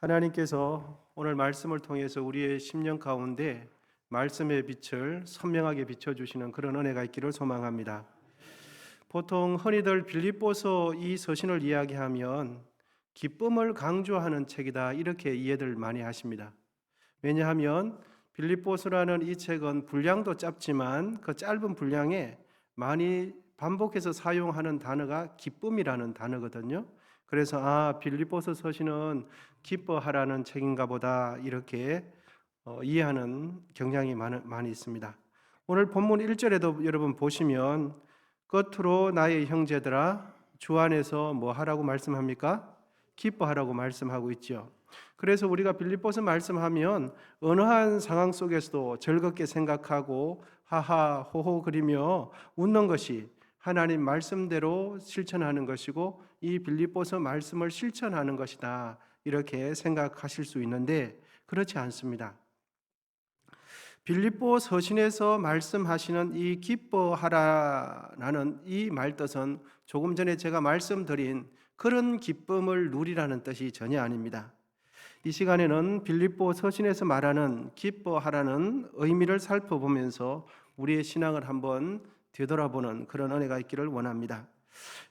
하나님께서 오늘 말씀을 통해서 우리의 심령 가운데 말씀의 빛을 선명하게 비춰주시는 그런 은혜가 있기를 소망합니다. 보통 흔히들 빌립보서 이 서신을 이야기하면 기쁨을 강조하는 책이다 이렇게 이해들 많이 하십니다. 왜냐하면 빌립보서라는 이 책은 분량도 짧지만 그 짧은 분량에 많이 반복해서 사용하는 단어가 기쁨이라는 단어거든요. 그래서 빌립보서 서신은 기뻐하라는 책인가 보다 이렇게 이해하는 경향이 많이 있습니다. 오늘 본문 1절에도 여러분 보시면 끝으로 나의 형제들아 주 안에서 뭐 하라고 말씀합니까? 기뻐하라고 말씀하고 있죠. 그래서 우리가 빌립보서 말씀하면 어느 한 상황 속에서도 즐겁게 생각하고 하하 호호 그리며 웃는 것이 하나님 말씀대로 실천하는 것이고 이 빌립보서 말씀을 실천하는 것이다 이렇게 생각하실 수 있는데 그렇지 않습니다. 빌립보 서신에서 말씀하시는 이 기뻐하라라는 이 말뜻은 조금 전에 제가 말씀드린 그런 기쁨을 누리라는 뜻이 전혀 아닙니다. 이 시간에는 빌립보 서신에서 말하는 기뻐하라는 의미를 살펴보면서 우리의 신앙을 한번 되돌아보는 그런 은혜가 있기를 원합니다.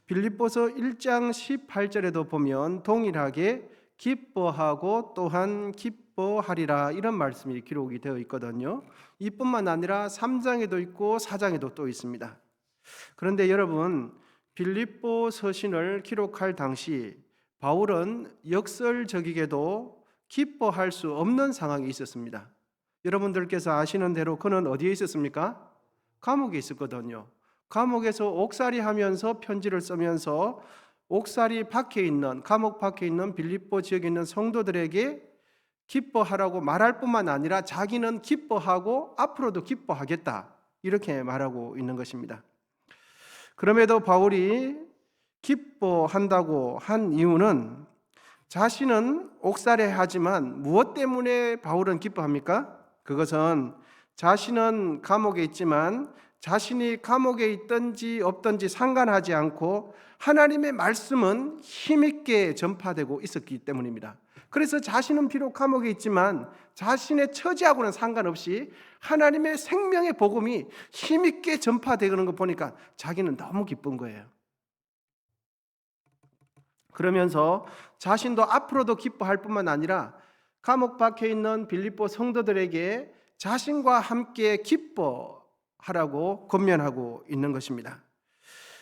빌립보서 1장 18절에도 보면 동일하게 기뻐하고 또한 기뻐하리라 이런 말씀이 기록이 되어 있거든요. 이뿐만 아니라 3장에도 있고 4장에도 또 있습니다. 그런데 여러분 빌립보 서신을 기록할 당시 바울은 역설적이게도 기뻐할 수 없는 상황이 있었습니다. 여러분들께서 아시는 대로 그는 어디에 있었습니까? 감옥에 있었거든요. 감옥에서 옥살이 하면서 편지를 쓰면서 옥살이 밖에 있는 감옥 밖에 있는 빌립보 지역에 있는 성도들에게 기뻐하라고 말할 뿐만 아니라 자기는 기뻐하고 앞으로도 기뻐하겠다 이렇게 말하고 있는 것입니다. 그럼에도 바울이 기뻐한다고 한 이유는 자신은 옥살이하지만 무엇 때문에 바울은 기뻐합니까? 그것은 자신은 감옥에 있지만 자신이 감옥에 있든지 없든지 상관하지 않고 하나님의 말씀은 힘있게 전파되고 있었기 때문입니다. 그래서 자신은 비록 감옥에 있지만 자신의 처지하고는 상관없이 하나님의 생명의 복음이 힘있게 전파되는 거 보니까 자기는 너무 기쁜 거예요. 그러면서 자신도 앞으로도 기뻐할 뿐만 아니라 감옥 밖에 있는 빌립보 성도들에게 자신과 함께 기뻐하라고 권면하고 있는 것입니다.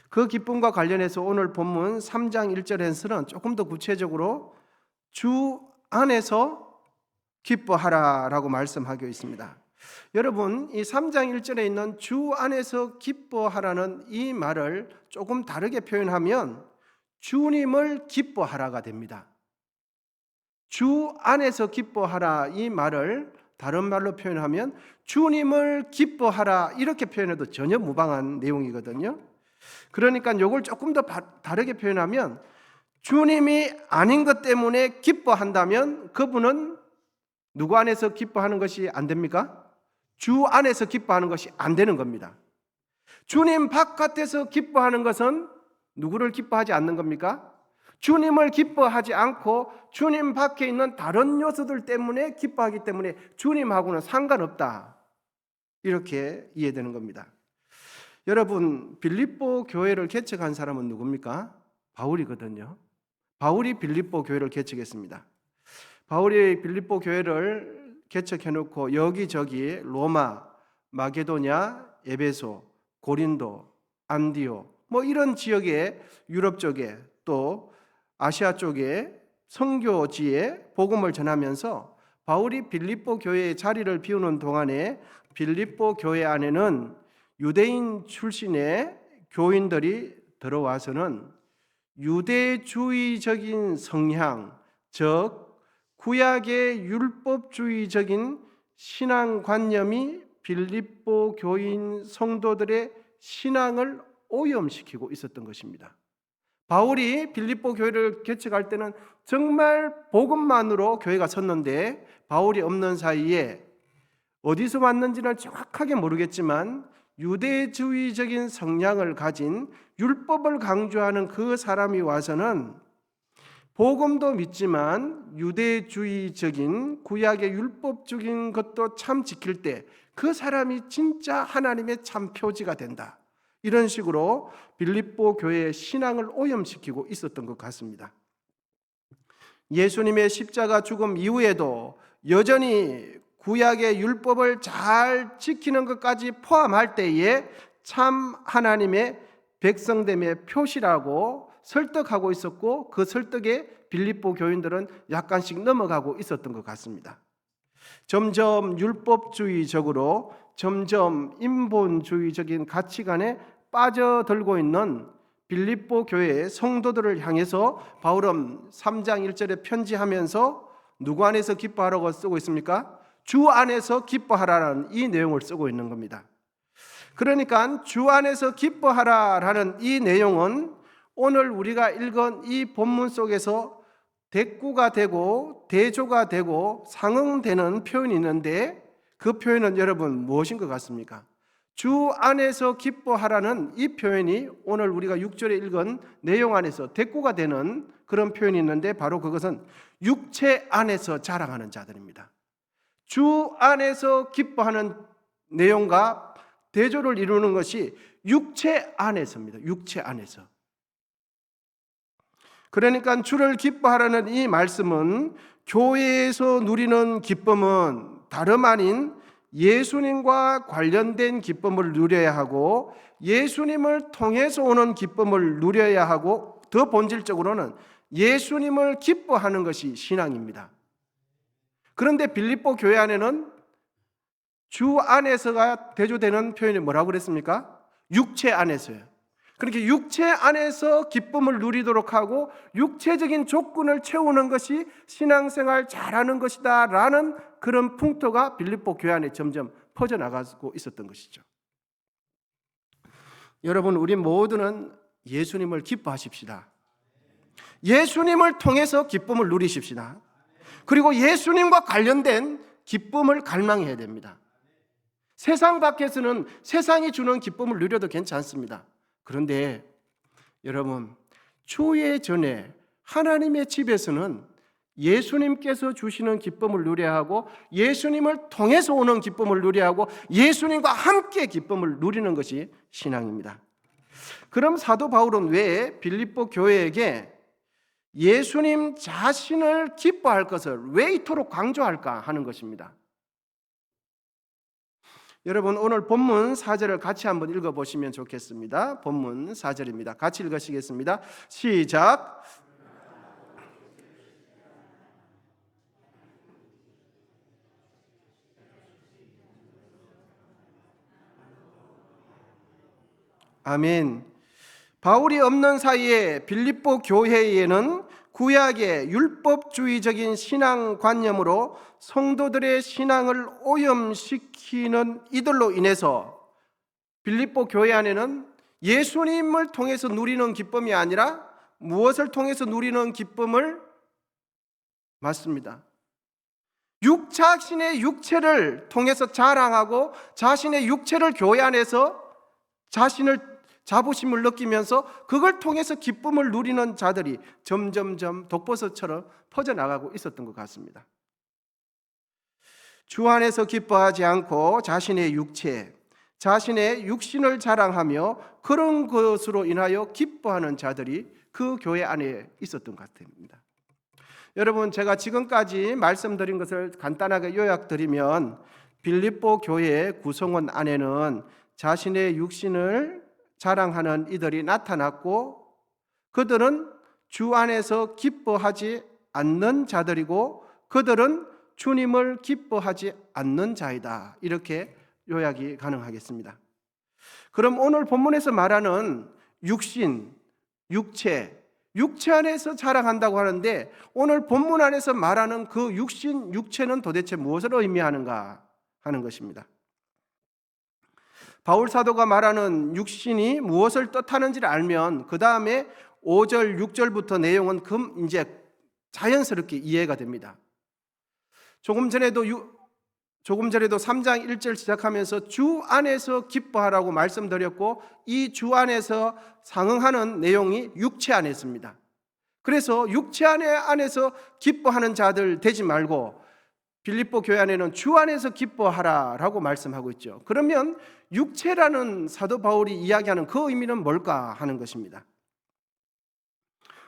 그 기쁨과 관련해서 오늘 본문 3장 1절에서는 조금 더 구체적으로 주 안에서 기뻐하라라고 말씀하고 있습니다. 여러분 이 3장 1절에 있는 주 안에서 기뻐하라는 이 말을 조금 다르게 표현하면 주님을 기뻐하라가 됩니다. 주 안에서 기뻐하라 이 말을 다른 말로 표현하면 주님을 기뻐하라 이렇게 표현해도 전혀 무방한 내용이거든요. 그러니까 이걸 조금 더 다르게 표현하면 주님이 아닌 것 때문에 기뻐한다면 그분은 누구 안에서 기뻐하는 것이 안 됩니까? 주 안에서 기뻐하는 것이 안 되는 겁니다. 주님 바깥에서 기뻐하는 것은 누구를 기뻐하지 않는 겁니까? 주님을 기뻐하지 않고 주님 밖에 있는 다른 요소들 때문에 기뻐하기 때문에 주님하고는 상관없다. 이렇게 이해되는 겁니다. 여러분 빌립보 교회를 개척한 사람은 누굽니까? 바울이거든요. 바울이 빌립보 교회를 개척했습니다. 바울이 빌립보 교회를 개척해놓고 여기저기 로마, 마게도냐, 에베소, 고린도, 안디오 뭐 이런 지역에 유럽 쪽에 또 아시아 쪽에 선교지에 복음을 전하면서 바울이 빌립보 교회의 자리를 비우는 동안에 빌립보 교회 안에는 유대인 출신의 교인들이 들어와서는 유대주의적인 성향, 즉 구약의 율법주의적인 신앙관념이 빌립보 교인 성도들의 신앙을 오염시키고 있었던 것입니다. 바울이 빌립보 교회를 개척할 때는 정말 복음만으로 교회가 섰는데 바울이 없는 사이에 어디서 왔는지는 정확하게 모르겠지만 유대주의적인 성향을 가진 율법을 강조하는 그 사람이 와서는 복음도 믿지만 유대주의적인 구약의 율법적인 것도 참 지킬 때 그 사람이 진짜 하나님의 참 표지가 된다. 이런 식으로 빌립보 교회의 신앙을 오염시키고 있었던 것 같습니다. 예수님의 십자가 죽음 이후에도 여전히 구약의 율법을 잘 지키는 것까지 포함할 때에 참 하나님의 백성됨의 표시라고 설득하고 있었고, 그 설득에 빌립보 교인들은 약간씩 넘어가고 있었던 것 같습니다. 점점 율법주의적으로, 점점 인본주의적인 가치관에 빠져들고 있는 빌립보 교회의 성도들을 향해서 바울은 3장 1절에 편지하면서 누구 안에서 기뻐하라고 쓰고 있습니까? 주 안에서 기뻐하라는 이 내용을 쓰고 있는 겁니다. 그러니까 주 안에서 기뻐하라라는 이 내용은 오늘 우리가 읽은 이 본문 속에서 대꾸가 되고 대조가 되고 상응되는 표현이 있는데, 그 표현은 여러분 무엇인 것 같습니까? 주 안에서 기뻐하라는 이 표현이 오늘 우리가 6절에 읽은 내용 안에서 대꾸가 되는 그런 표현이 있는데, 바로 그것은 육체 안에서 자랑하는 자들입니다. 주 안에서 기뻐하는 내용과 대조를 이루는 것이 육체 안에서입니다. 육체 안에서. 그러니까 주를 기뻐하라는 이 말씀은 교회에서 누리는 기쁨은 다름 아닌 예수님과 관련된 기쁨을 누려야 하고, 예수님을 통해서 오는 기쁨을 누려야 하고, 더 본질적으로는 예수님을 기뻐하는 것이 신앙입니다. 그런데 빌립보 교회 안에는 주 안에서가 대조되는 표현이 뭐라고 그랬습니까? 육체 안에서요. 그렇게 육체 안에서 기쁨을 누리도록 하고 육체적인 조건을 채우는 것이 신앙생활 잘하는 것이다 라는 그런 풍토가 빌립보 교회 안에 점점 퍼져나가고 있었던 것이죠. 여러분, 우리 모두는 예수님을 기뻐하십시다. 예수님을 통해서 기쁨을 누리십시다. 그리고 예수님과 관련된 기쁨을 갈망해야 됩니다. 세상 밖에서는 세상이 주는 기쁨을 누려도 괜찮습니다. 그런데 여러분, 초예 전에 하나님의 집에서는 예수님께서 주시는 기쁨을 누려야 하고, 예수님을 통해서 오는 기쁨을 누려야 하고, 예수님과 함께 기쁨을 누리는 것이 신앙입니다. 그럼 사도 바울은 왜 빌립보 교회에게 예수님 자신을 기뻐할 것을 왜 이토록 강조할까 하는 것입니다. 여러분, 오늘 본문 4절을 같이 한번 읽어보시면 좋겠습니다. 본문 4절입니다. 같이 읽으시겠습니다. 시작. 아멘. 바울이 없는 사이에 빌립보 교회에는 구약의 율법주의적인 신앙관념으로 성도들의 신앙을 오염시키는 이들로 인해서 빌립보 교회 안에는 예수님을 통해서 누리는 기쁨이 아니라 무엇을 통해서 누리는 기쁨을 맞습니다. 자신의 육체를 통해서 자랑하고 자신의 육체를 교회 안에서 자신을 자부심을 느끼면서 그걸 통해서 기쁨을 누리는 자들이 점점점 독버섯처럼 퍼져나가고 있었던 것 같습니다. 주 안에서 기뻐하지 않고 자신의 육체, 자신의 육신을 자랑하며 그런 것으로 인하여 기뻐하는 자들이 그 교회 안에 있었던 것 같습니다. 여러분, 제가 지금까지 말씀드린 것을 간단하게 요약드리면 빌립보 교회의 구성원 안에는 자신의 육신을 자랑하는 이들이 나타났고, 그들은 주 안에서 기뻐하지 않는 자들이고 그들은 주님을 기뻐하지 않는 자이다. 이렇게 요약이 가능하겠습니다. 그럼 오늘 본문에서 말하는 육신, 육체 안에서 자랑한다고 하는데, 오늘 본문 안에서 말하는 그 육신, 육체는 도대체 무엇을 의미하는가 하는 것입니다. 바울 사도가 말하는 육신이 무엇을 뜻하는지를 알면 그 다음에 5절, 6절부터 내용은 이제 자연스럽게 이해가 됩니다. 조금 전에도 3장 1절 시작하면서 주 안에서 기뻐하라고 말씀드렸고, 이 주 안에서 상응하는 내용이 육체 안에서입니다. 그래서 육체 안에서 기뻐하는 자들 되지 말고 빌립보 교회 안에는 주 안에서 기뻐하라라고 말씀하고 있죠. 그러면 육체라는 사도 바울이 이야기하는 그 의미는 뭘까 하는 것입니다.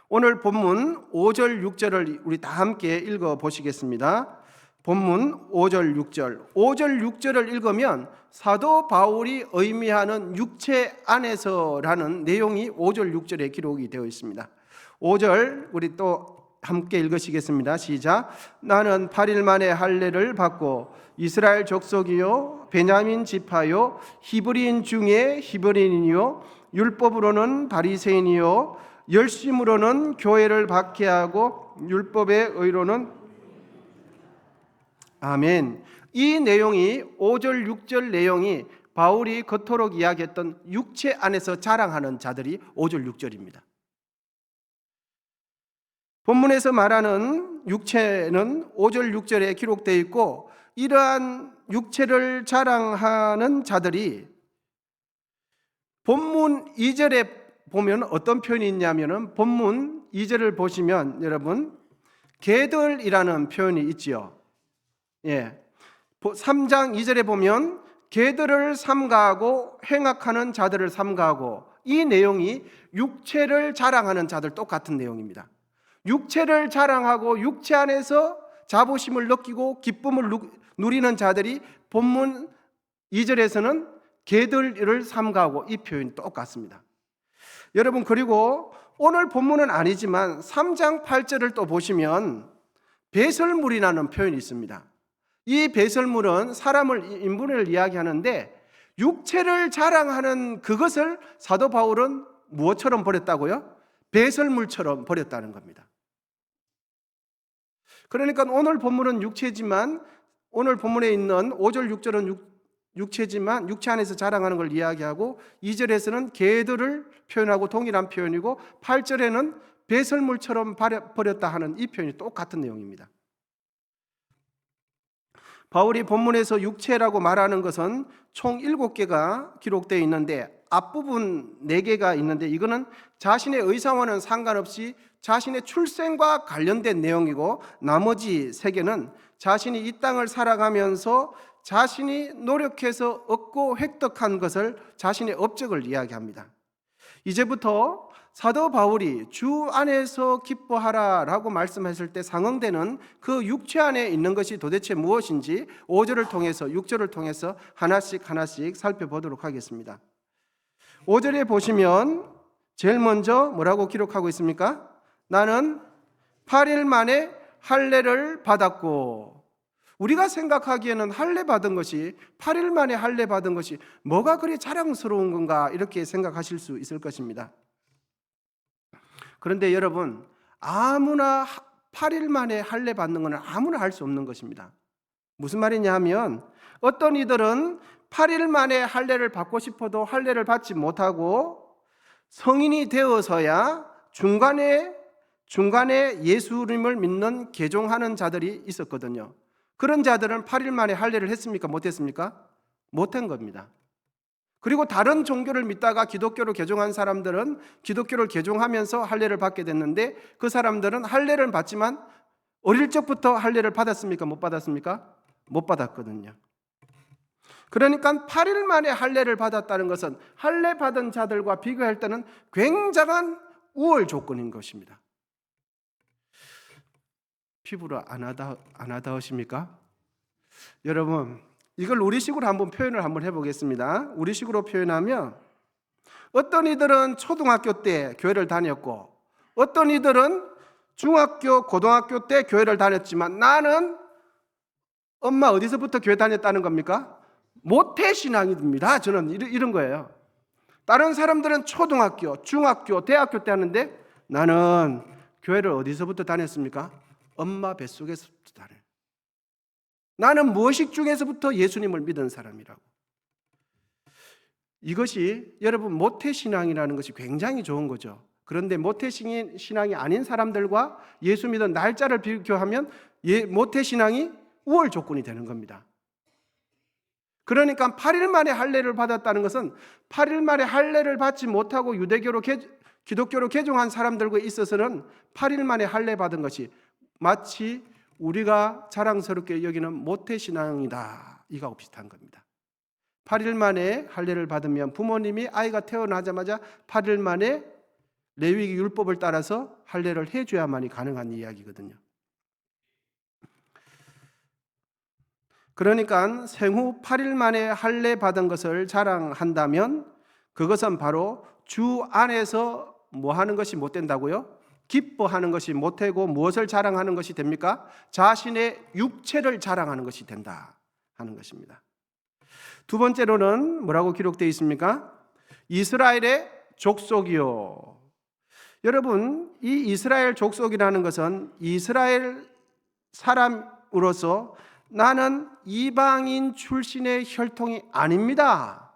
오늘 본문 5절 6절을 우리 다 함께 읽어 보시겠습니다. 본문 5절 6절 5절 6절을 읽으면 사도 바울이 의미하는 육체 안에서라는 내용이 5절 6절에 기록이 되어 있습니다. 5절 우리 또 함께 읽으시겠습니다. 시작. 나는 8일 만에 할례를 받고 이스라엘 족속이요 베냐민 지파요 히브리인 중에 히브리인이요 율법으로는 바리새인이요 열심으로는 교회를 박해하고 율법의 의로는 아멘. 이 내용이 5절 6절 내용이 바울이 그토록 이야기했던 육체 안에서 자랑하는 자들이 5절 6절입니다. 본문에서 말하는 육체는 5절 6절에 기록되어 있고 이러한 육체를 자랑하는 자들이 본문 2절에 보면 어떤 표현이 있냐면은 본문 2절을 보시면 여러분 개들이라는 표현이 있지요. 예. 3장 2절에 보면 개들을 삼가하고 행악하는 자들을 삼가하고 이 내용이 육체를 자랑하는 자들 똑같은 내용입니다. 육체를 자랑하고 육체 안에서 자부심을 느끼고 기쁨을 누리는 자들이 본문 2절에서는 개들을 삼가하고 이 표현이 똑같습니다. 여러분 그리고 오늘 본문은 아니지만 3장 8절을 또 보시면 배설물이라는 표현이 있습니다. 이 배설물은 사람을 인분을 이야기하는데 육체를 자랑하는 그것을 사도 바울은 무엇처럼 버렸다고요? 배설물처럼 버렸다는 겁니다. 그러니까 오늘 본문은 육체지만 오늘 본문에 있는 5절 6절은 육체지만 육체 안에서 자랑하는 걸 이야기하고 2절에서는 개들을 표현하고 동일한 표현이고 8절에는 배설물처럼 버렸다 하는 이 표현이 똑같은 내용입니다. 바울이 본문에서 육체라고 말하는 것은 총 7개가 기록되어 있는데 앞부분 4개가 있는데 이거는 자신의 의사와는 상관없이 자신의 출생과 관련된 내용이고 나머지 3개는 자신이 이 땅을 살아가면서 자신이 노력해서 얻고 획득한 것을 자신의 업적을 이야기합니다. 이제부터 사도 바울이 주 안에서 기뻐하라라고 말씀했을 때 상응되는 그 육체 안에 있는 것이 도대체 무엇인지 5절을 통해서 6절을 통해서 하나씩 살펴보도록 하겠습니다. 5절에 보시면 제일 먼저 뭐라고 기록하고 있습니까? 나는 8일 만에 할례를 받았고 우리가 생각하기에는 할례 받은 것이 8일 만에 할례 받은 것이 뭐가 그리 자랑스러운 건가 이렇게 생각하실 수 있을 것입니다. 그런데 여러분 아무나 8일 만에 할례 받는 것은 아무나 할 수 없는 것입니다. 무슨 말이냐 하면 어떤 이들은 8일 만에 할례를 받고 싶어도 할례를 받지 못하고 성인이 되어서야 중간에 예수님을 믿는 개종하는 자들이 있었거든요. 그런 자들은 8일 만에 할례를 했습니까? 못했습니까? 못한 겁니다. 그리고 다른 종교를 믿다가 기독교로 개종한 사람들은 기독교를 개종하면서 할례를 받게 됐는데 그 사람들은 할례를 받지만 어릴 적부터 할례를 받았습니까? 못 받았습니까? 못 받았거든요. 그러니까 8일 만에 할례를 받았다는 것은 할례 받은 자들과 비교할 때는 굉장한 우월 조건인 것입니다. 피부로 안 와닿으십니까? 여러분 이걸 우리식으로 한번 표현을 한번 해보겠습니다. 우리식으로 표현하면 어떤 이들은 초등학교 때 교회를 다녔고 어떤 이들은 중학교, 고등학교 때 교회를 다녔지만 나는 엄마 어디서부터 교회 다녔다는 겁니까? 모태신앙입니다. 저는 이런 거예요. 다른 사람들은 초등학교, 중학교, 대학교 때 하는데 나는 교회를 어디서부터 다녔습니까? 엄마 뱃속에서부터 다녀요. 나는 무의식 중에서부터 예수님을 믿은 사람이라고. 이것이 여러분 모태신앙이라는 것이 굉장히 좋은 거죠. 그런데 모태신앙이 아닌 사람들과 예수 믿은 날짜를 비교하면 모태신앙이 우월 조건이 되는 겁니다. 그러니까 8일 만에 할례를 받았다는 것은 8일 만에 할례를 받지 못하고 유대교로 기독교로 개종한 사람들과 있어서는 8일 만에 할례 받은 것이 마치 우리가 자랑스럽게 여기는 모태신앙이다, 이거하고 비슷한 겁니다. 8일 만에 할례를 받으면 부모님이 아이가 태어나자마자 8일 만에 레위기 율법을 따라서 할례를 해줘야만이 가능한 이야기거든요. 그러니까 생후 8일 만에 할례 받은 것을 자랑한다면 그것은 바로 주 안에서 뭐 하는 것이 못 된다고요? 기뻐하는 것이 못 되고 무엇을 자랑하는 것이 됩니까? 자신의 육체를 자랑하는 것이 된다 하는 것입니다. 두 번째로는 뭐라고 기록되어 있습니까? 이스라엘의 족속이요. 여러분, 이 이스라엘 족속이라는 것은 이스라엘 사람으로서 나는 이방인 출신의 혈통이 아닙니다,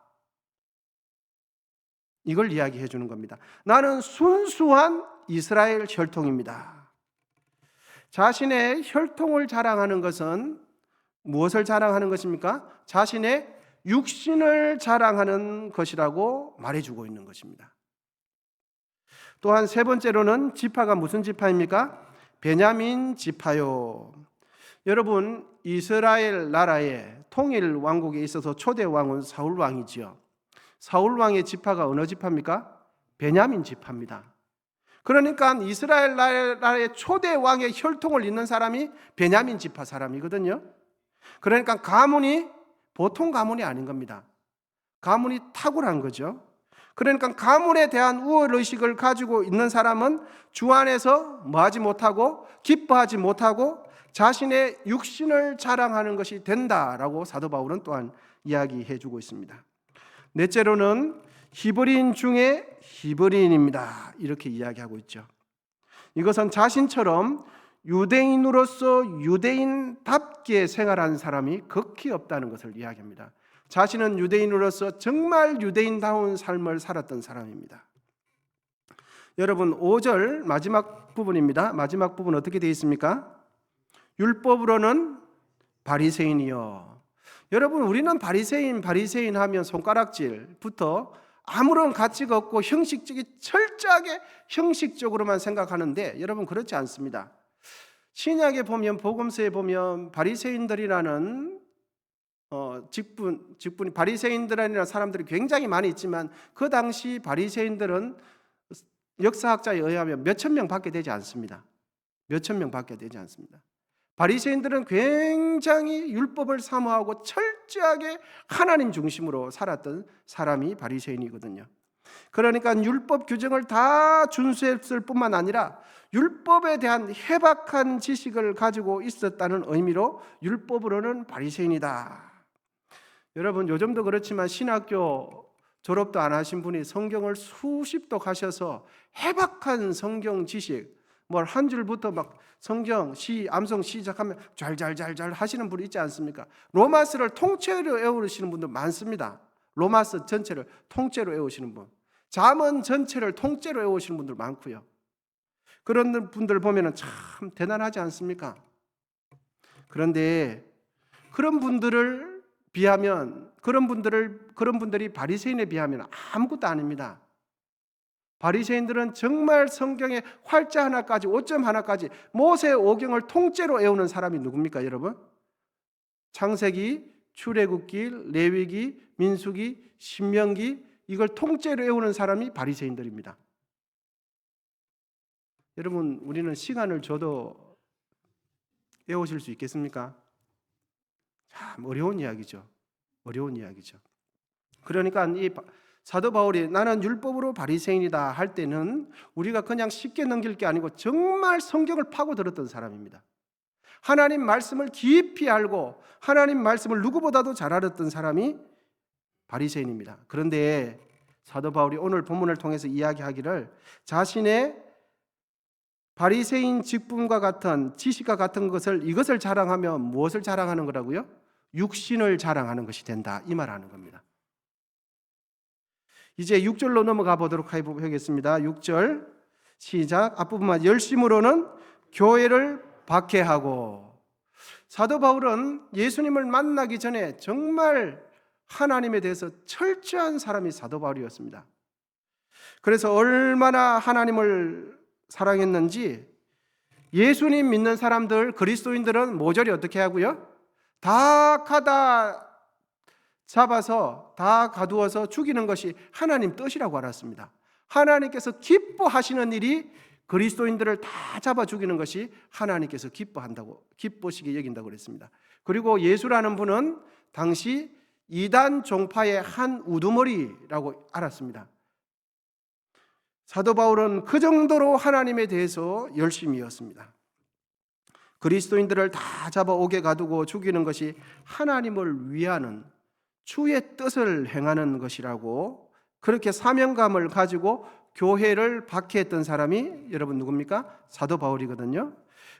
이걸 이야기해 주는 겁니다. 나는 순수한 이스라엘 혈통입니다. 자신의 혈통을 자랑하는 것은 무엇을 자랑하는 것입니까? 자신의 육신을 자랑하는 것이라고 말해주고 있는 것입니다. 또한 세 번째로는 지파가 무슨 지파입니까? 베냐민 지파요. 여러분, 이스라엘 나라의 통일 왕국에 있어서 초대 왕은 사울 왕이지요. 사울 왕의 지파가 어느 지파입니까? 베냐민 지파입니다. 그러니까 이스라엘 나라의 초대 왕의 혈통을 잇는 사람이 베냐민 지파 사람이거든요. 그러니까 가문이 보통 가문이 아닌 겁니다. 가문이 탁월한 거죠. 그러니까 가문에 대한 우월의식을 가지고 있는 사람은 주 안에서 뭐하지 못하고 기뻐하지 못하고 자신의 육신을 자랑하는 것이 된다라고 사도 바울은 또한 이야기해 주고 있습니다. 넷째로는 히브리인 중에 히브리인입니다, 이렇게 이야기하고 있죠. 이것은 자신처럼 유대인으로서 유대인답게 생활하는 사람이 극히 없다는 것을 이야기합니다. 자신은 유대인으로서 정말 유대인다운 삶을 살았던 사람입니다. 여러분, 5절 마지막 부분입니다. 마지막 부분 어떻게 되어 있습니까? 율법으로는 바리새인이요. 여러분, 우리는 바리새인 하면 손가락질부터 아무런 가치가 없고 철저하게 형식적으로만 생각하는데, 여러분 그렇지 않습니다. 신약에 보면, 복음서에 보면 바리새인들이라는 직분이 바리새인들이라는 사람들이 굉장히 많이 있지만 그 당시 바리새인들은 역사학자에 의하면 몇천 명 밖에 되지 않습니다. 몇천 명 밖에 되지 않습니다. 바리새인들은 굉장히 율법을 사모하고 철저하게 하나님 중심으로 살았던 사람이 바리새인이거든요. 그러니까 율법 규정을 다 준수했을 뿐만 아니라 율법에 대한 해박한 지식을 가지고 있었다는 의미로 율법으로는 바리새인이다. 여러분, 요즘도 그렇지만 신학교 졸업도 안 하신 분이 성경을 수십 독 하셔서 해박한 성경 지식, 뭘 한 줄부터 막 성경 암송 시작하면 잘잘잘잘 하시는 분이 있지 않습니까? 로마서를 통째로 외우시는 분도 많습니다. 로마서 전체를 통째로 외우시는 분, 잠언 전체를 통째로 외우시는 분들 많고요. 그런 분들 보면 참 대단하지 않습니까? 그런데 그런 분들을 비하면 그런 분들이 바리새인에 비하면 아무것도 아닙니다. 바리새인들은 정말 성경의 활자 하나까지, 오점 하나까지, 모세 오경을 통째로 외우는 사람이 누굽니까, 여러분? 창세기, 출애굽기, 레위기, 민수기, 신명기, 이걸 통째로 외우는 사람이 바리새인들입니다. 여러분, 우리는 시간을 줘도 외우실 수 있겠습니까? 참 어려운 이야기죠. 어려운 이야기죠. 그러니까 이 사도 바울이 나는 율법으로 바리새인이다 할 때는 우리가 그냥 쉽게 넘길 게 아니고 정말 성경을 파고들었던 사람입니다. 하나님 말씀을 깊이 알고 하나님 말씀을 누구보다도 잘 알았던 사람이 바리새인입니다. 그런데 사도 바울이 오늘 본문을 통해서 이야기하기를 자신의 바리새인 직분과 같은 지식과 같은 이것을 자랑하면 무엇을 자랑하는 거라고요? 육신을 자랑하는 것이 된다, 이 말하는 겁니다. 이제 6절로 넘어가 보도록 하겠습니다. 6절 시작. 앞부분만 열심으로는 교회를 박해하고. 사도 바울은 예수님을 만나기 전에 정말 하나님에 대해서 철저한 사람이 사도 바울이었습니다. 그래서 얼마나 하나님을 사랑했는지 예수님 믿는 사람들, 그리스도인들은 모조리 어떻게 하고요? 다 가다 잡아서 다 가두어서 죽이는 것이 하나님 뜻이라고 알았습니다. 하나님께서 기뻐하시는 일이 그리스도인들을 다 잡아 죽이는 것이 하나님께서 기뻐시게 여긴다고 그랬습니다. 그리고 예수라는 분은 당시 이단 종파의 한 우두머리라고 알았습니다. 사도 바울은 그 정도로 하나님에 대해서 열심이었습니다. 그리스도인들을 다 잡아 옥에 가두고 죽이는 것이 하나님을 위하는 주의 뜻을 행하는 것이라고 그렇게 사명감을 가지고 교회를 박해했던 사람이 여러분 누굽니까? 사도 바울이거든요.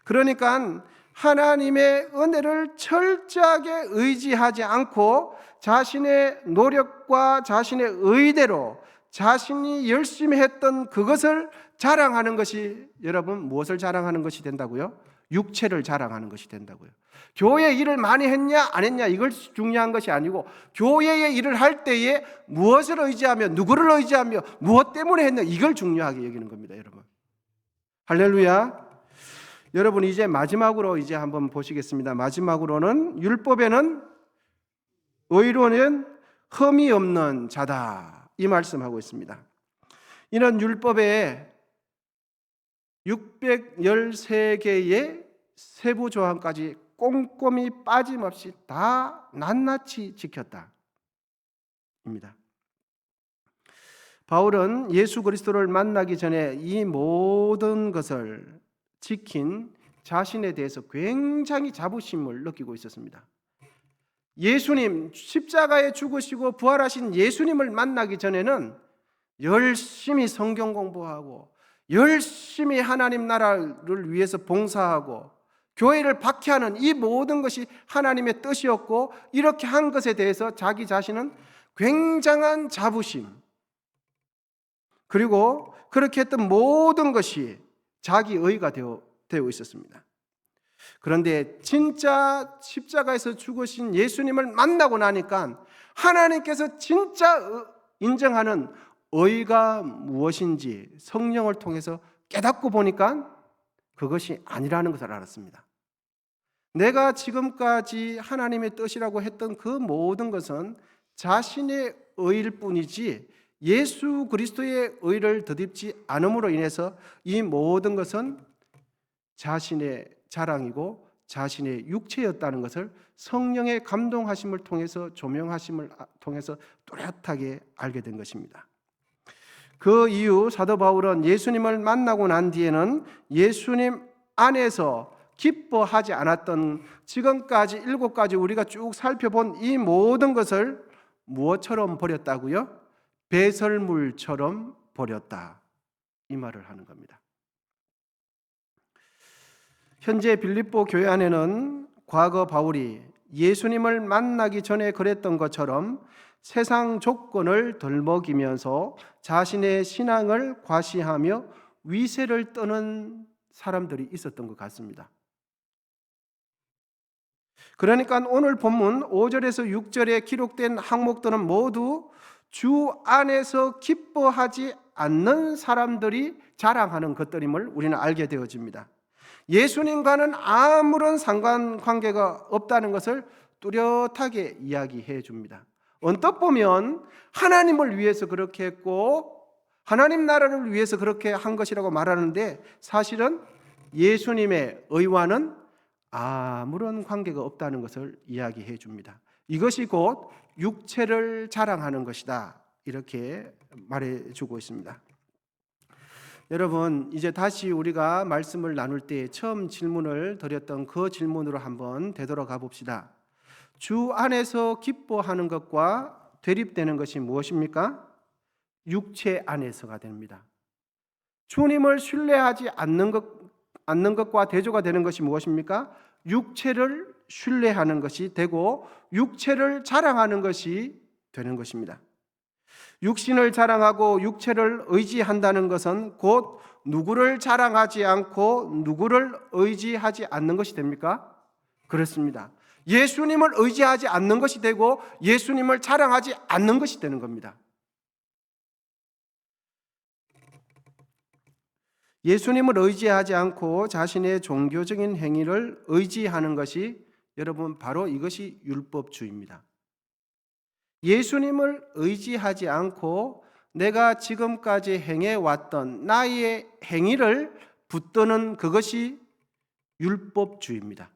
그러니까 하나님의 은혜를 철저하게 의지하지 않고 자신의 노력과 자신의 의대로 자신이 열심히 했던 그것을 자랑하는 것이 여러분 무엇을 자랑하는 것이 된다고요? 육체를 자랑하는 것이 된다고요. 교회 일을 많이 했냐 안 했냐 이걸 중요한 것이 아니고 교회의 일을 할 때에 무엇을 의지하며 누구를 의지하며 무엇 때문에 했냐 이걸 중요하게 여기는 겁니다, 여러분. 할렐루야. 여러분 이제 마지막으로 이제 한번 보시겠습니다. 마지막으로는 율법에는 의로는 흠이 없는 자다 이 말씀하고 있습니다. 이는 율법에 613개의 세부 조항까지 꼼꼼히 빠짐없이 다 낱낱이 지켰다 입니다. 바울은 예수 그리스도를 만나기 전에 이 모든 것을 지킨 자신에 대해서 굉장히 자부심을 느끼고 있었습니다. 예수님 십자가에 죽으시고 부활하신 예수님을 만나기 전에는 열심히 성경 공부하고 열심히 하나님 나라를 위해서 봉사하고 교회를 박해하는 이 모든 것이 하나님의 뜻이었고 이렇게 한 것에 대해서 자기 자신은 굉장한 자부심 그리고 그렇게 했던 모든 것이 자기 의가 되어 있었습니다. 그런데 진짜 십자가에서 죽으신 예수님을 만나고 나니까 하나님께서 진짜 인정하는 의가 무엇인지 성령을 통해서 깨닫고 보니까 그것이 아니라는 것을 알았습니다. 내가 지금까지 하나님의 뜻이라고 했던 그 모든 것은 자신의 의일 뿐이지 예수 그리스도의 의를 덧입지 않음으로 인해서 이 모든 것은 자신의 자랑이고 자신의 육체였다는 것을 성령의 감동하심을 통해서 조명하심을 통해서 뚜렷하게 알게 된 것입니다. 그 이후 사도 바울은 예수님을 만나고 난 뒤에는 예수님 안에서 기뻐하지 않았던 지금까지 7가지 우리가 쭉 살펴본 이 모든 것을 무엇처럼 버렸다고요? 배설물처럼 버렸다 이 말을 하는 겁니다. 현재 빌립보 교회 안에는 과거 바울이 예수님을 만나기 전에 그랬던 것처럼 세상 조건을 덜먹이면서 자신의 신앙을 과시하며 위세를 떠는 사람들이 있었던 것 같습니다. 그러니까 오늘 본문 5절에서 6절에 기록된 항목들은 모두 주 안에서 기뻐하지 않는 사람들이 자랑하는 것들임을 우리는 알게 되어집니다. 예수님과는 아무런 상관관계가 없다는 것을 뚜렷하게 이야기해 줍니다. 언뜻 보면 하나님을 위해서 그렇게 했고 하나님 나라를 위해서 그렇게 한 것이라고 말하는데 사실은 예수님의 의와는 아무런 관계가 없다는 것을 이야기해 줍니다. 이것이 곧 육체를 자랑하는 것이다 이렇게 말해주고 있습니다. 여러분 이제 다시 우리가 말씀을 나눌 때 처음 질문을 드렸던 그 질문으로 한번 되돌아가 봅시다. 주 안에서 기뻐하는 것과 대립되는 것이 무엇입니까? 육체 안에서가 됩니다. 주님을 신뢰하지 않는 것과 대조가 되는 것이 무엇입니까? 육체를 신뢰하는 것이 되고 육체를 자랑하는 것이 되는 것입니다. 육신을 자랑하고 육체를 의지한다는 것은 곧 누구를 자랑하지 않고 누구를 의지하지 않는 것이 됩니까? 그렇습니다. 예수님을 의지하지 않는 것이 되고 예수님을 자랑하지 않는 것이 되는 겁니다. 예수님을 의지하지 않고 자신의 종교적인 행위를 의지하는 것이 여러분 바로 이것이 율법주의입니다. 예수님을 의지하지 않고 내가 지금까지 행해왔던 나의 행위를 붙드는 그것이 율법주의입니다.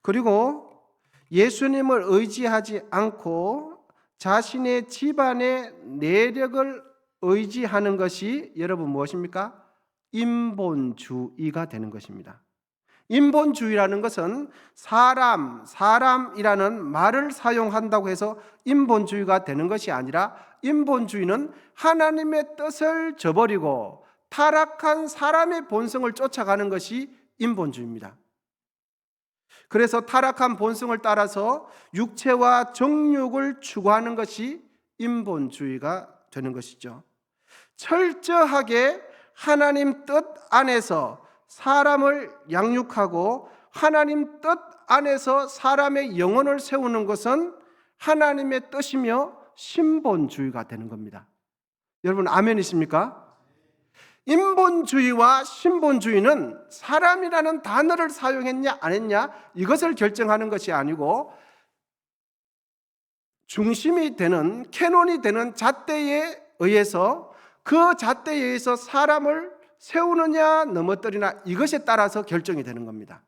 그리고 예수님을 의지하지 않고 자신의 집안의 내력을 의지하는 것이 여러분 무엇입니까? 인본주의가 되는 것입니다. 인본주의라는 것은 사람이라는 말을 사용한다고 해서 인본주의가 되는 것이 아니라 인본주의는 하나님의 뜻을 저버리고 타락한 사람의 본성을 쫓아가는 것이 인본주의입니다. 그래서 타락한 본성을 따라서 육체와 정욕을 추구하는 것이 인본주의가 되는 것이죠. 철저하게 하나님 뜻 안에서 사람을 양육하고 하나님 뜻 안에서 사람의 영혼을 세우는 것은 하나님의 뜻이며 신본주의가 되는 겁니다. 여러분 아멘이십니까? 인본주의와 신본주의는 사람이라는 단어를 사용했냐 안 했냐 이것을 결정하는 것이 아니고 중심이 되는 캐논이 되는 잣대에 의해서 그 잣대에 의해서 사람을 세우느냐 넘어뜨리냐 이것에 따라서 결정이 되는 겁니다.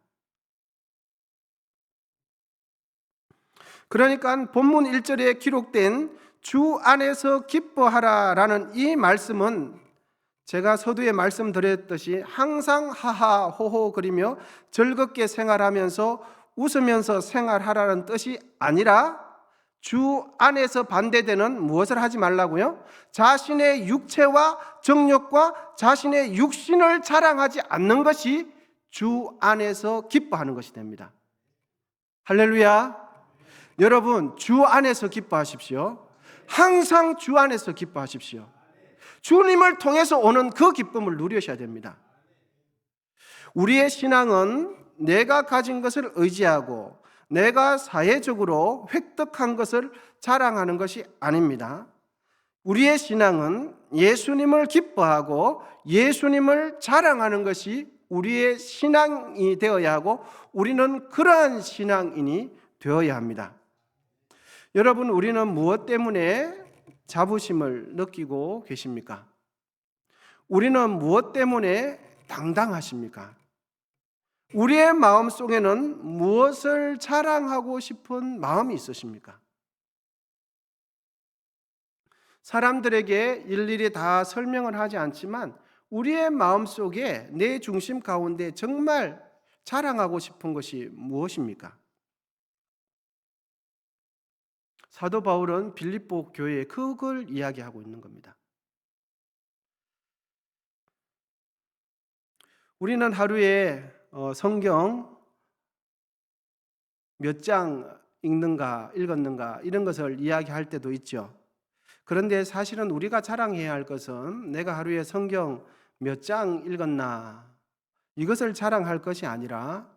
그러니까 본문 1절에 기록된 주 안에서 기뻐하라라는 이 말씀은 제가 서두에 말씀드렸듯이 항상 하하 호호 그리며 즐겁게 생활하면서 웃으면서 생활하라는 뜻이 아니라 주 안에서 반대되는 무엇을 하지 말라고요? 자신의 육체와 정욕과 자신의 육신을 자랑하지 않는 것이 주 안에서 기뻐하는 것이 됩니다. 할렐루야. 여러분 주 안에서 기뻐하십시오. 항상 주 안에서 기뻐하십시오. 주님을 통해서 오는 그 기쁨을 누리셔야 됩니다. 우리의 신앙은 내가 가진 것을 의지하고 내가 사회적으로 획득한 것을 자랑하는 것이 아닙니다. 우리의 신앙은 예수님을 기뻐하고 예수님을 자랑하는 것이 우리의 신앙이 되어야 하고 우리는 그러한 신앙인이 되어야 합니다. 여러분 우리는 무엇 때문에 자부심을 느끼고 계십니까? 우리는 무엇 때문에 당당하십니까? 우리의 마음 속에는 무엇을 자랑하고 싶은 마음이 있으십니까? 사람들에게 일일이 다 설명을 하지 않지만 우리의 마음 속에 내 중심 가운데 정말 자랑하고 싶은 것이 무엇입니까? 사도 바울은 빌립보 교회에 그걸 이야기하고 있는 겁니다. 우리는 하루에 성경 몇 장 읽었는가 이런 것을 이야기할 때도 있죠. 그런데 사실은 우리가 자랑해야 할 것은 내가 하루에 성경 몇 장 읽었나 이것을 자랑할 것이 아니라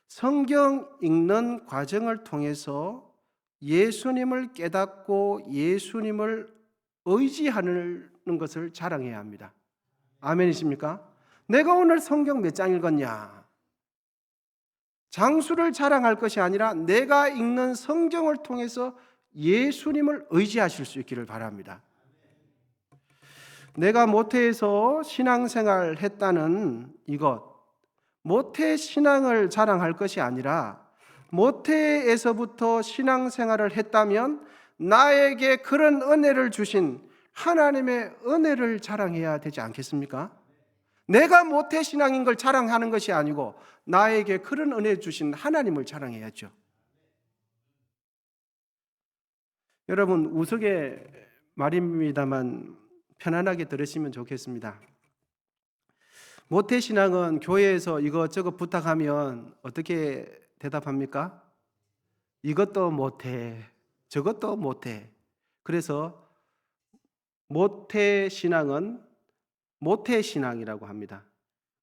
성경 읽는 과정을 통해서 예수님을 깨닫고 예수님을 의지하는 것을 자랑해야 합니다. 아멘이십니까? 내가 오늘 성경 몇 장 읽었냐? 장수를 자랑할 것이 아니라 내가 읽는 성경을 통해서 예수님을 의지하실 수 있기를 바랍니다. 내가 모태에서 신앙생활 했다는 이것, 모태 신앙을 자랑할 것이 아니라 모태에서부터 신앙생활을 했다면 나에게 그런 은혜를 주신 하나님의 은혜를 자랑해야 되지 않겠습니까? 내가 모태 신앙인 걸 자랑하는 것이 아니고 나에게 그런 은혜 주신 하나님을 자랑해야죠. 여러분 우스개 말입니다만 편안하게 들으시면 좋겠습니다. 모태 신앙은 교회에서 이것저것 부탁하면 어떻게 대답합니까? 이것도 못해, 저것도 못해. 그래서 모태 신앙은 모태 신앙이라고 합니다.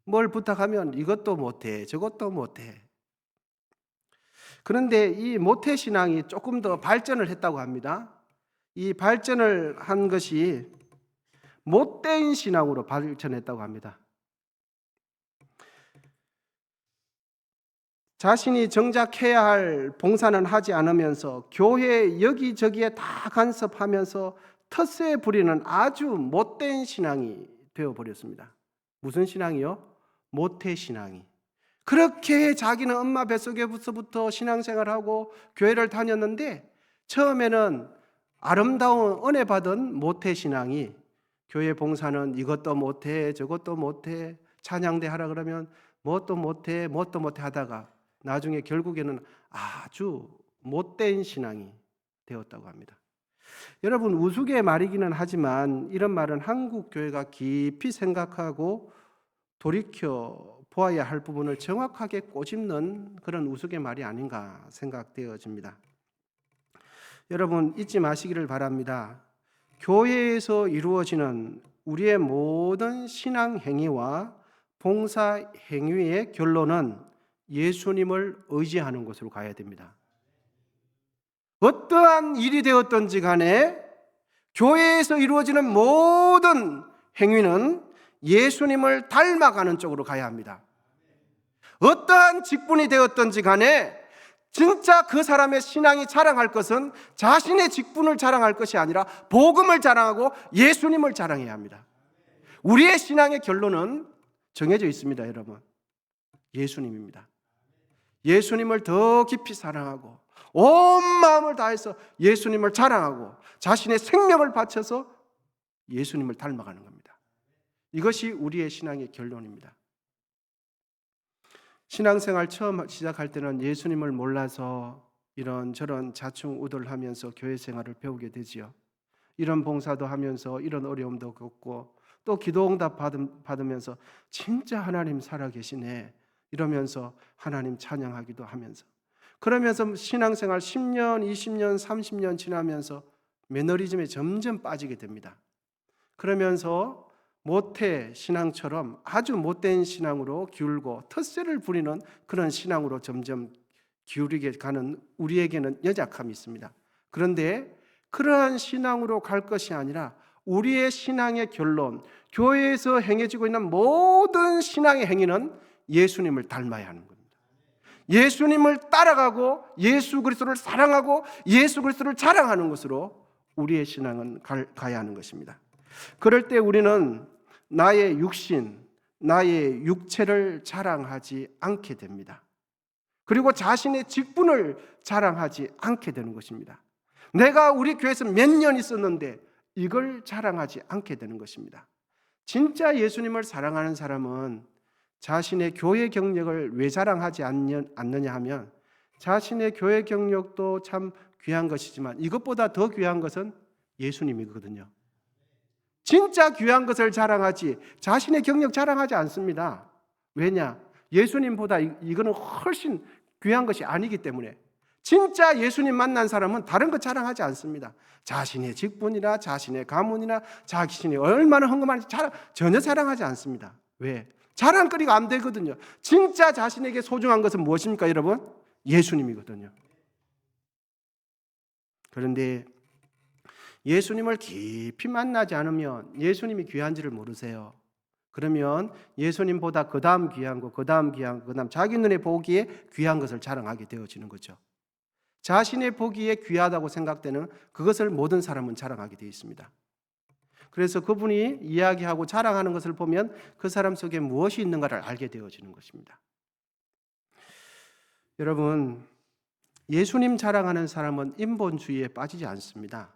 뭘 부탁하면 이것도 못해, 저것도 못해. 그런데 이 모태 신앙이 조금 더 발전을 했다고 합니다. 이 발전을 한 것이 못된 신앙으로 발전했다고 합니다. 자신이 정작 해야 할 봉사는 하지 않으면서 교회 여기저기에 다 간섭하면서 텃세 부리는 아주 못된 신앙이 되어버렸습니다. 무슨 신앙이요? 모태신앙이. 그렇게 자기는 엄마 뱃속에서부터 신앙생활하고 교회를 다녔는데 처음에는 아름다운 은혜 받은 모태신앙이 교회 봉사는 이것도 못해 저것도 못해 찬양대 하라 그러면 뭣도 못해 하다가 나중에 결국에는 아주 못된 신앙이 되었다고 합니다. 여러분, 우스개 말이기는 하지만 이런 말은 한국 교회가 깊이 생각하고 돌이켜 보아야 할 부분을 정확하게 꼬집는 그런 우스개 말이 아닌가 생각되어집니다. 여러분, 잊지 마시기를 바랍니다. 교회에서 이루어지는 우리의 모든 신앙 행위와 봉사 행위의 결론은 예수님을 의지하는 곳으로 가야 됩니다. 어떠한 일이 되었든지 간에 교회에서 이루어지는 모든 행위는 예수님을 닮아가는 쪽으로 가야 합니다. 어떠한 직분이 되었든지 간에 진짜 그 사람의 신앙이 자랑할 것은 자신의 직분을 자랑할 것이 아니라 복음을 자랑하고 예수님을 자랑해야 합니다. 우리의 신앙의 결론은 정해져 있습니다, 여러분. 예수님입니다. 예수님을 더 깊이 사랑하고 온 마음을 다해서 예수님을 자랑하고 자신의 생명을 바쳐서 예수님을 닮아가는 겁니다. 이것이 우리의 신앙의 결론입니다. 신앙생활 처음 시작할 때는 예수님을 몰라서 이런저런 자충우돌하면서 교회 생활을 배우게 되지요. 이런 봉사도 하면서 이런 어려움도 겪고 또 기도응답 받으면서 진짜 하나님 살아계시네 이러면서 하나님 찬양하기도 하면서 그러면서 신앙생활 10년, 20년, 30년 지나면서 매너리즘에 점점 빠지게 됩니다. 그러면서 모태 신앙처럼 아주 못된 신앙으로 기울고 텃세를 부리는 그런 신앙으로 점점 기울이게 가는 우리에게는 연약함이 있습니다. 그런데 그러한 신앙으로 갈 것이 아니라 우리의 신앙의 결론, 교회에서 행해지고 있는 모든 신앙의 행위는 예수님을 닮아야 하는 겁니다. 예수님을 따라가고 예수 그리스도를 사랑하고 예수 그리스도를 자랑하는 것으로 우리의 신앙은 가야 하는 것입니다. 그럴 때 우리는 나의 육신, 나의 육체를 자랑하지 않게 됩니다. 그리고 자신의 직분을 자랑하지 않게 되는 것입니다. 내가 우리 교회에서 몇 년 있었는데 이걸 자랑하지 않게 되는 것입니다. 진짜 예수님을 사랑하는 사람은 자신의 교회 경력을 왜 자랑하지 않느냐 하면 자신의 교회 경력도 참 귀한 것이지만 이것보다 더 귀한 것은 예수님이거든요. 진짜 귀한 것을 자랑하지 자신의 경력 자랑하지 않습니다. 왜냐? 예수님보다 이거는 훨씬 귀한 것이 아니기 때문에 진짜 예수님 만난 사람은 다른 것 자랑하지 않습니다. 자신의 직분이나 자신의 가문이나 자신이 얼마나 헌금하는지 전혀 자랑하지 않습니다. 왜? 자랑거리가 안 되거든요. 진짜 자신에게 소중한 것은 무엇입니까, 여러분? 예수님이거든요. 그런데 예수님을 깊이 만나지 않으면 예수님이 귀한지를 모르세요. 그러면 예수님보다 그 다음 귀한 거, 그 다음 귀한 거, 그 다음 자기 눈에 보기에 귀한 것을 자랑하게 되어지는 거죠. 자신의 보기에 귀하다고 생각되는 그것을 모든 사람은 자랑하게 되어 있습니다. 그래서 그분이 이야기하고 자랑하는 것을 보면 그 사람 속에 무엇이 있는가를 알게 되어지는 것입니다. 여러분, 예수님 자랑하는 사람은 인본주의에 빠지지 않습니다.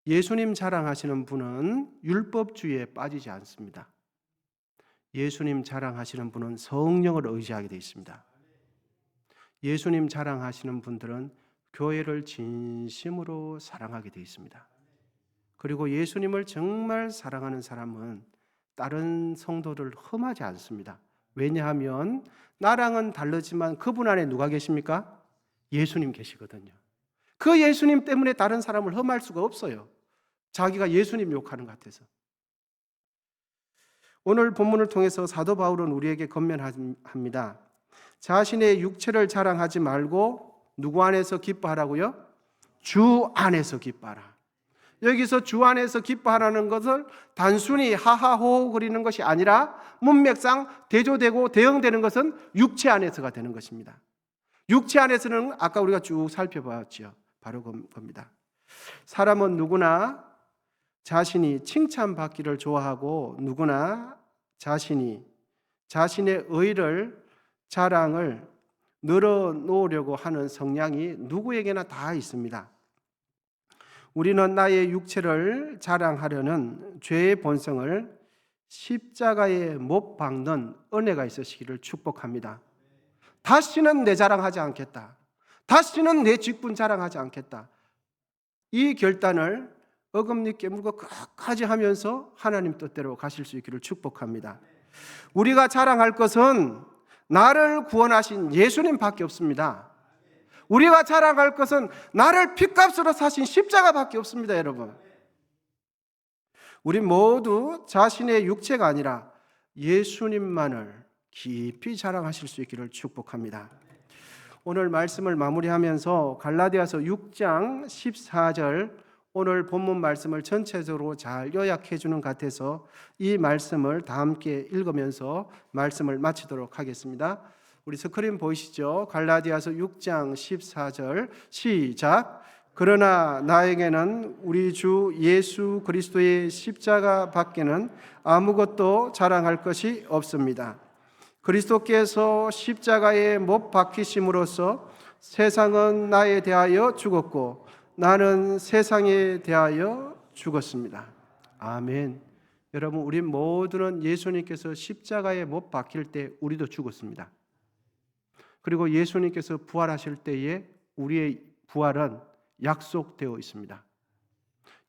예수님 자랑하시는 분은 율법주의에 빠지지 않습니다. 예수님 자랑하시는 분은 성령을 의지하게 되어 있습니다. 예수님 자랑하시는 분들은 교회를 진심으로 사랑하게 되어 있습니다. 그리고 예수님을 정말 사랑하는 사람은 다른 성도를 험하지 않습니다. 왜냐하면 나랑은 다르지만 그분 안에 누가 계십니까? 예수님 계시거든요. 그 예수님 때문에 다른 사람을 험할 수가 없어요. 자기가 예수님 욕하는 것 같아서. 오늘 본문을 통해서 사도 바울은 우리에게 권면합니다. 자신의 육체를 자랑하지 말고 누구 안에서 기뻐하라고요? 주 안에서 기뻐하라. 여기서 주 안에서 기뻐하라는 것을 단순히 하하호호 거리는 것이 아니라 문맥상 대조되고 대응되는 것은 육체 안에서가 되는 것입니다. 육체 안에서는 아까 우리가 쭉 살펴봤죠. 바로 겁니다. 사람은 누구나 자신이 칭찬받기를 좋아하고 누구나 자신이 자신의 의를 자랑을 늘어놓으려고 하는 성향이 누구에게나 다 있습니다. 우리는 나의 육체를 자랑하려는 죄의 본성을 십자가에 못 박는 은혜가 있으시기를 축복합니다. 다시는 내 자랑하지 않겠다. 다시는 내 직분 자랑하지 않겠다. 이 결단을 어금니 깨물고 끝까지 하면서 하나님 뜻대로 가실 수 있기를 축복합니다. 우리가 자랑할 것은 나를 구원하신 예수님밖에 없습니다. 우리가 자랑할 것은 나를 핏값으로 사신 십자가밖에 없습니다, 여러분. 우리 모두 자신의 육체가 아니라 예수님만을 깊이 자랑하실 수 있기를 축복합니다. 오늘 말씀을 마무리하면서 갈라디아서 6장 14절 오늘 본문 말씀을 전체적으로 잘 요약해 주는 것 같아서 이 말씀을 다 함께 읽으면서 말씀을 마치도록 하겠습니다. 우리 스크린 보이시죠? 갈라디아서 6장 14절 시작. 그러나 나에게는 우리 주 예수 그리스도의 십자가 밖에는 아무것도 자랑할 것이 없습니다. 그리스도께서 십자가에 못 박히심으로써 세상은 나에 대하여 죽었고 나는 세상에 대하여 죽었습니다. 아멘. 여러분, 우리 모두는 예수님께서 십자가에 못 박힐 때 우리도 죽었습니다. 그리고 예수님께서 부활하실 때에 우리의 부활은 약속되어 있습니다.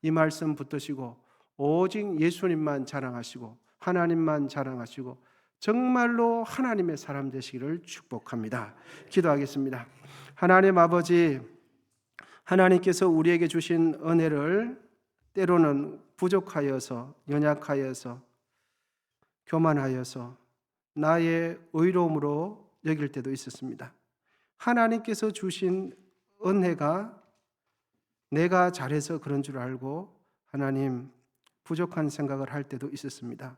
이 말씀 붙드시고 오직 예수님만 자랑하시고 하나님만 자랑하시고 정말로 하나님의 사람 되시기를 축복합니다. 기도하겠습니다. 하나님 아버지, 하나님께서 우리에게 주신 은혜를 때로는 부족하여서 연약하여서 교만하여서 나의 의로움으로 여길 때도 있었습니다. 하나님께서 주신 은혜가 내가 잘해서 그런 줄 알고 하나님 부족한 생각을 할 때도 있었습니다.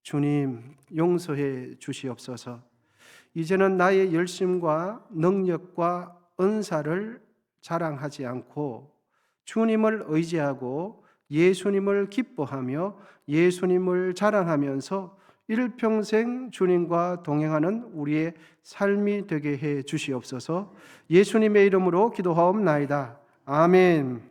주님 용서해 주시옵소서. 이제는 나의 열심과 능력과 은사를 자랑하지 않고 주님을 의지하고 예수님을 기뻐하며 예수님을 자랑하면서 일평생 주님과 동행하는 우리의 삶이 되게 해 주시옵소서. 예수님의 이름으로 기도하옵나이다. 아멘.